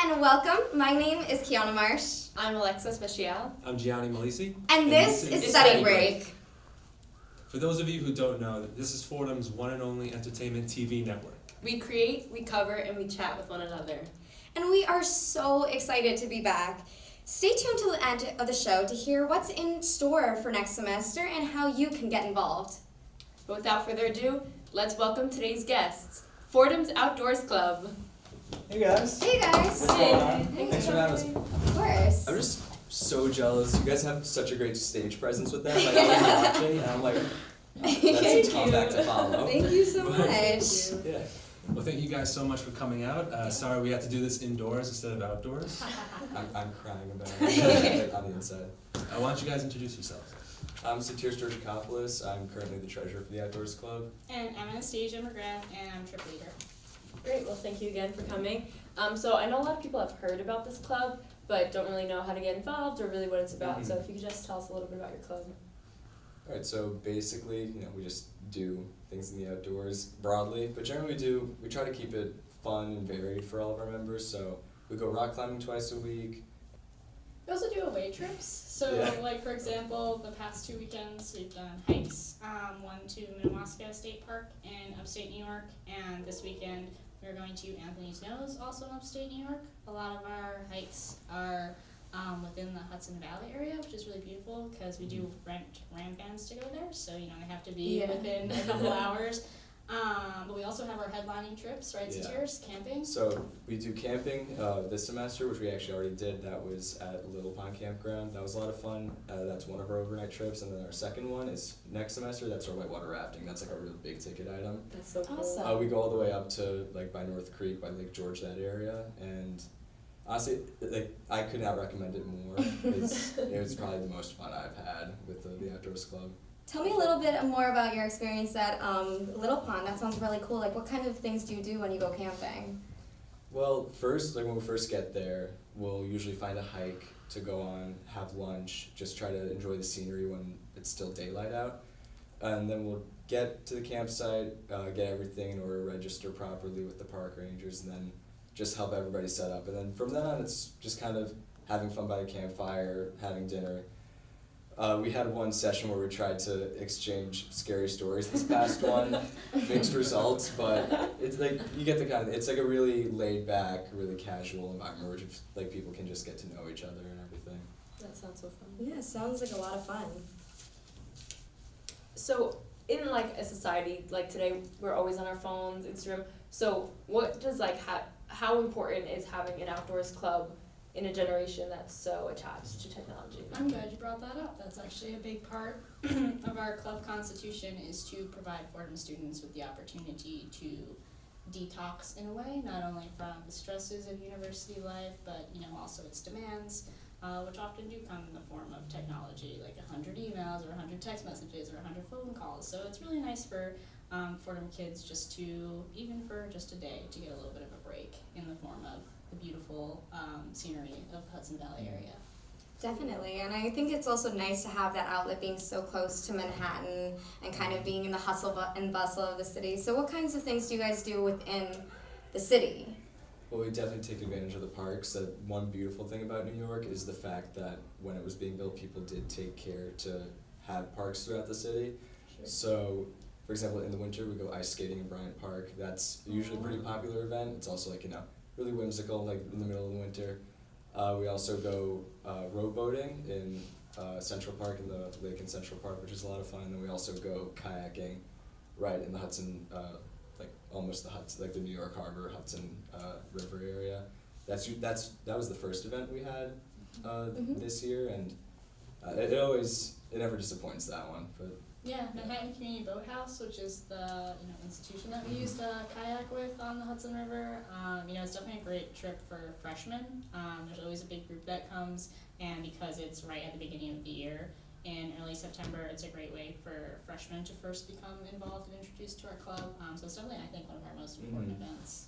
and welcome. My name is Kiyana Marsh. I'm Alexis Michiel. I'm Gianni Malisi. And this is Study Break. For those of you who don't know, this is Fordham's one and only entertainment TV network. We create, we cover, and we chat with one another. And we are so excited to be back. Stay tuned till the end of the show to hear what's in store for next semester and how you can get involved. But without further ado, let's welcome today's guests, Fordham's Outdoors Club. Hey guys. Hey guys. What's going on? Hey. Thanks for having us. Of course. I'm just so jealous. You guys have such a great stage presence with them. Like I was watching and I'm like, that's a comeback to follow. Thank you so much. Yeah. Well, thank you guys so much for coming out. Sorry we had to do this indoors instead of outdoors. I'm crying about it on the inside. Why don't you guys introduce yourselves? I'm Satir Sturgikopoulos. I'm currently the treasurer for the Outdoors Club. And I'm Anastasia McGrath, and I'm trip leader. Great, well thank you again for coming. So I know a lot of people have heard about this club, but don't really know how to get involved or really what it's about. Mhm. So if you could just tell us a little bit about your club. All right, so basically, we just do things in the outdoors broadly, but generally we try to keep it fun and varied for all of our members. So we go rock climbing twice a week. We also do away trips. So, Yeah. like for example, the past 2 weekends we've done hikes. One to Minnewaska State Park in upstate New York, and this weekend we're going to Anthony's Nose, also in upstate New York. A lot of our hikes are within the Hudson Valley area, which is really beautiful because we do rent ram vans to go there. So they have to be within a couple hours. But we also have our headlining trips, right, Yeah. Satir? Camping. So we do camping this semester, which we actually already did. That was at Little Pond Campground. That was a lot of fun. That's one of our overnight trips. And then our second one is next semester. That's our whitewater rafting. That's like a really big ticket item. That's so cool. Awesome. We go all the way up to by North Creek, by Lake George, that area. And honestly, I could not recommend it more. It was probably the most fun I've had with the Outdoors Club. Tell me a little bit more about your experience at Little Pond. That sounds really cool. Like, what kind of things do you do when you go camping? Well, first, when we first get there, we'll usually find a hike to go on, have lunch, just try to enjoy the scenery when it's still daylight out. And then we'll get to the campsite, get everything in order, register properly with the park rangers, and then just help everybody set up. And then from then on, it's just kind of having fun by the campfire, having dinner. We had one session where we tried to exchange scary stories. This past one, mixed results, but it's you get the kind of, it's a really laid back, really casual environment where just, people can just get to know each other and everything. That sounds so fun. Yeah, sounds like a lot of fun. So in a society like today, we're always on our phones, Instagram. So what does how important is having an outdoors club in a generation that's so attached to technology? I'm glad you brought that up. That's actually a big part of our club constitution, is to provide Fordham students with the opportunity to detox in a way, not only from the stresses of university life, but also its demands, which often do come in the form of technology, like 100 emails or 100 text messages or 100 phone calls. So it's really nice for Fordham kids just to, even for just a day, to get a little bit of a break in the form of the beautiful scenery of Hudson Valley area. Definitely, and I think it's also nice to have that outlet being so close to Manhattan and kind of being in the hustle and bustle of the city. So what kinds of things do you guys do within the city? Well, we definitely take advantage of the parks. One beautiful thing about New York is the fact that when it was being built, people did take care to have parks throughout the city. Sure. So, for example, in the winter, we go ice skating in Bryant Park. That's usually a pretty popular event. It's also really whimsical, in the middle of the winter. We also go row boating in Central Park, in the lake in Central Park, which is a lot of fun. And then we also go kayaking right in the Hudson, almost the Hudson, the New York Harbor, Hudson River area. That was the first event we had this year, and it never disappoints, that one. But Yeah, Manhattan Community Boathouse, which is the institution that we used to kayak with on the Hudson River. It's definitely a great trip for freshmen. There's always a big group that comes, and because it's right at the beginning of the year in early September, it's a great way for freshmen to first become involved and introduced to our club. So it's definitely, I think, one of our most important events.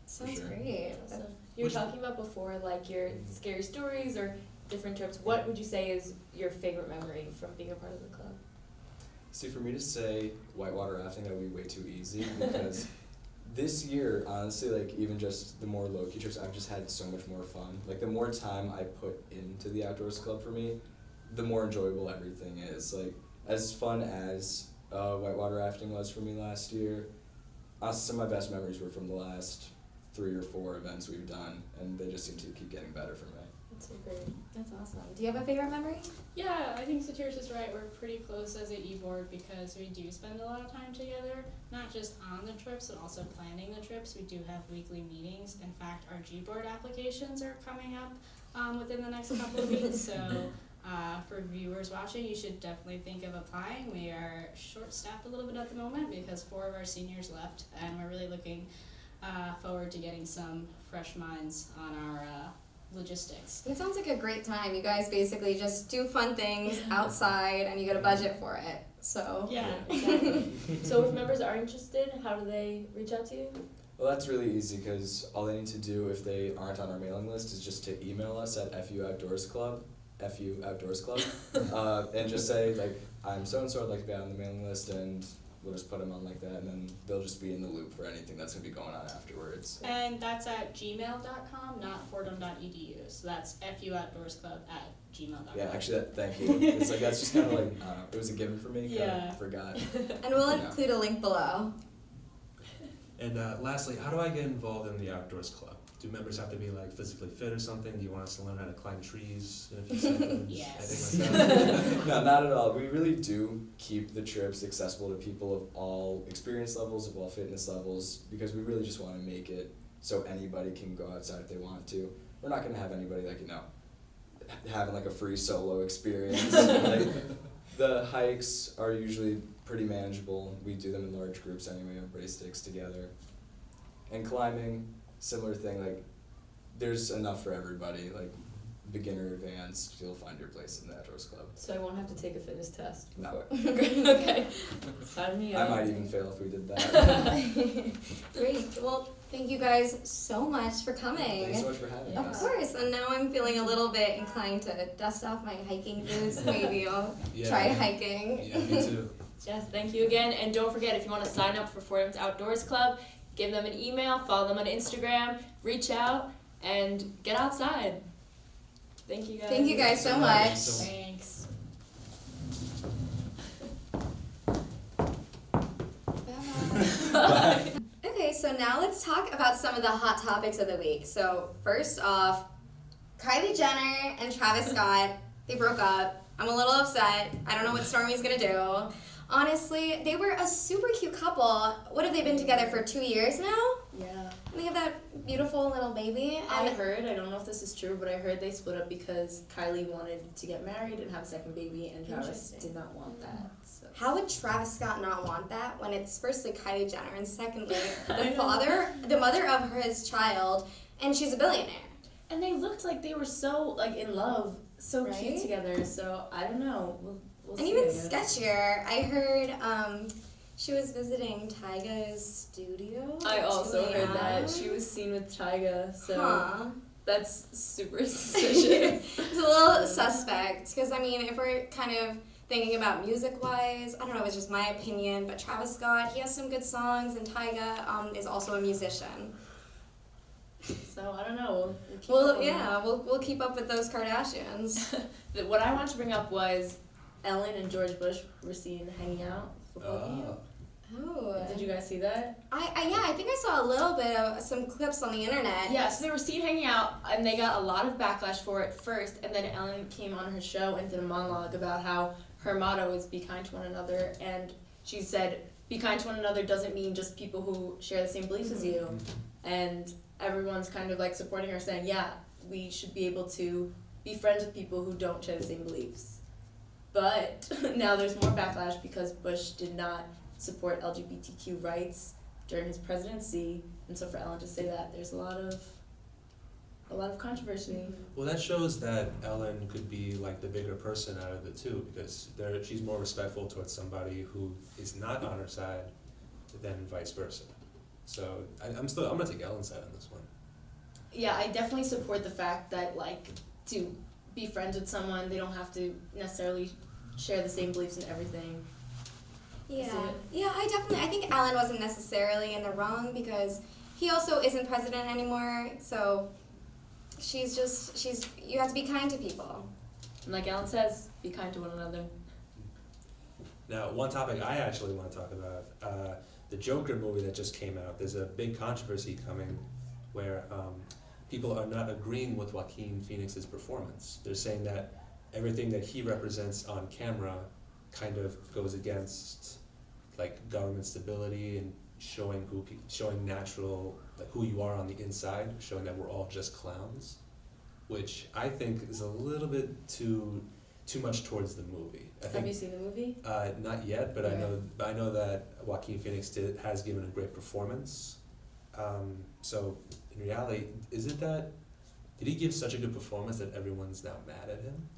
Sounds sure. great. So you were talking about before, your scary stories or different trips. What would you say is your favorite memory from being a part of the club? See, for me to say whitewater rafting, that would be way too easy because This year, honestly, like even just the more low-key trips, I've just had so much more fun. Like the more time I put into the Outdoors Club for me, the more enjoyable everything is. Like as fun as whitewater rafting was for me last year, some of my best memories were from the last 3 or 4 events we've done, and they just seem to keep getting better for me. That's so great. That's awesome. Do you have a favorite memory? Yeah, I think Satir's is right. We're pretty close as an e-board because we do spend a lot of time together, not just on the trips, but also planning the trips. We do have weekly meetings. In fact, our G-board applications are coming up within the next couple of weeks. So for viewers watching, you should definitely think of applying. We are short-staffed a little bit at the moment because 4 of our seniors left, and we're really looking forward to getting some fresh minds on our logistics. It sounds like a great time. You guys basically just do fun things outside and you get a budget for it. So Yeah. Exactly. So if members are interested, how do they reach out to you? Well, that's really easy because all they need to do if they aren't on our mailing list is just to email us at FU Outdoors Club, and just say, like, I'm so-and-so, I'd like to be on the mailing list, and we'll just put them on like that, and then they'll just be in the loop for anything that's going to be going on afterwards. And that's at gmail.com, not fordham.edu. So that's fuoutdoorsclub@gmail.com. Yeah, actually, thank you. It's like, that's just kind of like, I don't know, it was a given for me, kind Yeah. of forgot. and we'll Yeah. include a link below. And lastly, how do I get involved in the Outdoors Club? Do members have to be like physically fit or something? Do you want us to learn how to climb trees in a few seconds? Yes. Anything like that? No, not at all. We really do keep the trips accessible to people of all experience levels, of all fitness levels, because we really just want to make it so anybody can go outside if they want to. We're not going to have anybody like, having like a free solo experience. Like, the hikes are usually pretty manageable. We do them in large groups anyway, everybody sticks together. And climbing, similar thing, like there's enough for everybody, like beginner, advanced, you'll find your place in the Outdoors Club. So I won't have to take a fitness test No. before. Okay. Sign me I up. might even fail if we did that. Great. Well, thank you guys so much for coming. Thanks so much for having Of us. course, and now I'm feeling a little bit inclined to dust off my hiking boots. Maybe I'll Yeah. try hiking. Yeah, me too. Yes, thank you again. And don't forget, if you want to sign up for Fordham's Outdoors Club, give them an email, follow them on Instagram, reach out, and get outside. Thank you guys. Thank you guys so much. Thanks. Bye. Okay, so now let's talk about some of the hot topics of the week. So first off, Kylie Jenner and Travis Scott, they broke up. I'm a little upset. I don't know what Stormy's gonna do. Honestly, they were a super cute couple. What have they been together for 2 years now? Yeah. And they have that beautiful little baby. I And heard, I don't know if this is true, but I heard they split up because Kylie wanted to get married and have a second baby, and Travis Interesting. did not want that. So. how would Travis Scott not want that when it's firstly Kylie Jenner and secondly I the mother of his child, and she's a billionaire? And they looked like they were so like in love, so Right? cute together. So I don't know. We'll And see. even I guess. sketchier, I heard she was visiting Tyga's studio. I at also 2 heard a.m. that she was seen with Tyga, so Huh. that's super suspicious. It's a little suspect, because I mean, if we're kind of thinking about music-wise, I don't know, it's just my opinion, but Travis Scott, he has some good songs, and Tyga is also a musician. So I don't know. We'll keep up Well, on yeah, we'll keep up with those Kardashians. What I want to bring up was Ellen and George Bush were seen hanging out. Football game. Oh. Did you guys see that? I think I saw a little bit of some clips on the internet. Yeah, so they were seen hanging out, and they got a lot of backlash for it first, and then Ellen came on her show and did a monologue about how her motto is be kind to one another, and she said, be kind to one another doesn't mean just people who share the same beliefs as you, and everyone's kind of like supporting her, saying, yeah, we should be able to be friends with people who don't share the same beliefs. But now there's more backlash because Bush did not support LGBTQ rights during his presidency, and so for Ellen to say that, there's a lot of controversy. Well, that shows that Ellen could be like the bigger person out of the two, because she's more respectful towards somebody who is not on her side than vice versa. So I'm gonna take Ellen's side on this one. Yeah, I definitely support the fact that like to be friends with someone, they don't have to necessarily share the same beliefs and everything. Yeah. See it? Yeah, I think Alan wasn't necessarily in the wrong because he also isn't president anymore, so you have to be kind to people. And like Alan says, be kind to one another. Now, one topic I actually want to talk about, the Joker movie that just came out. There's a big controversy coming where people are not agreeing with Joaquin Phoenix's performance. They're saying that everything that he represents on camera kind of goes against like government stability and showing natural, like who you are on the inside, showing that we're all just clowns, which I think is a little bit too much towards the movie. Have you seen the movie? Not yet, but Yeah. I know that Joaquin Phoenix has given a great performance. So in reality, is it that did he give such a good performance that everyone's now mad at him?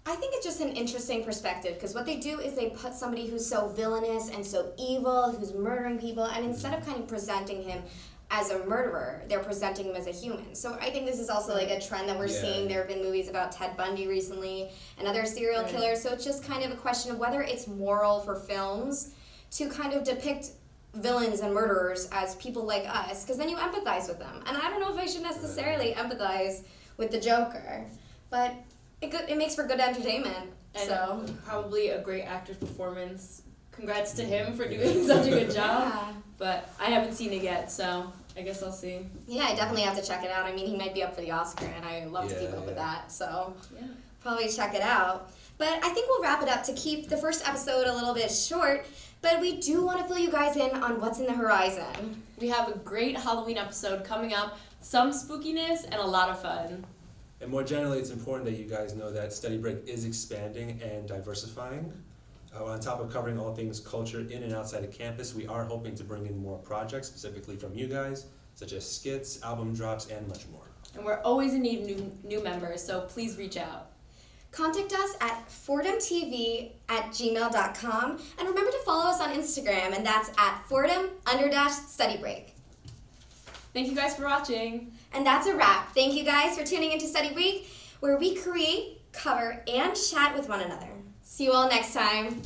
I think it's just an interesting perspective because what they do is they put somebody who's so villainous and so evil, who's murdering people, and instead of kind of presenting him as a murderer, they're presenting him as a human. So I think this is also like a trend that we're seeing. There have been movies about Ted Bundy recently and other serial killers. So it's just kind of a question of whether it's moral for films to kind of depict villains and murderers as people like us, because then you empathize with them. And I don't know if I should necessarily empathize with the Joker, but it makes for good entertainment. And so probably a great actor's performance. Congrats to him for doing such a good job. yeah. But I haven't seen it yet, so I guess I'll see. Yeah, I definitely have to check it out. I mean, he might be up for the Oscar, and I love to keep up with that, so Yeah. probably check it out. But I think we'll wrap it up to keep the first episode a little bit short, but we do want to fill you guys in on what's in the horizon. We have a great Halloween episode coming up, some spookiness, and a lot of fun. And more generally, it's important that you guys know that Study Break is expanding and diversifying. On top of covering all things culture in and outside of campus, we are hoping to bring in more projects specifically from you guys, such as skits, album drops, and much more. And we're always in need of new members, so please reach out. Contact us at fordhametv@gmail.com, and remember to follow us on Instagram, and that's at fordham_studybreak. Thank you guys for watching. And that's a wrap. Thank you guys for tuning into Study Break, where we create, cover, and chat with one another. See you all next time.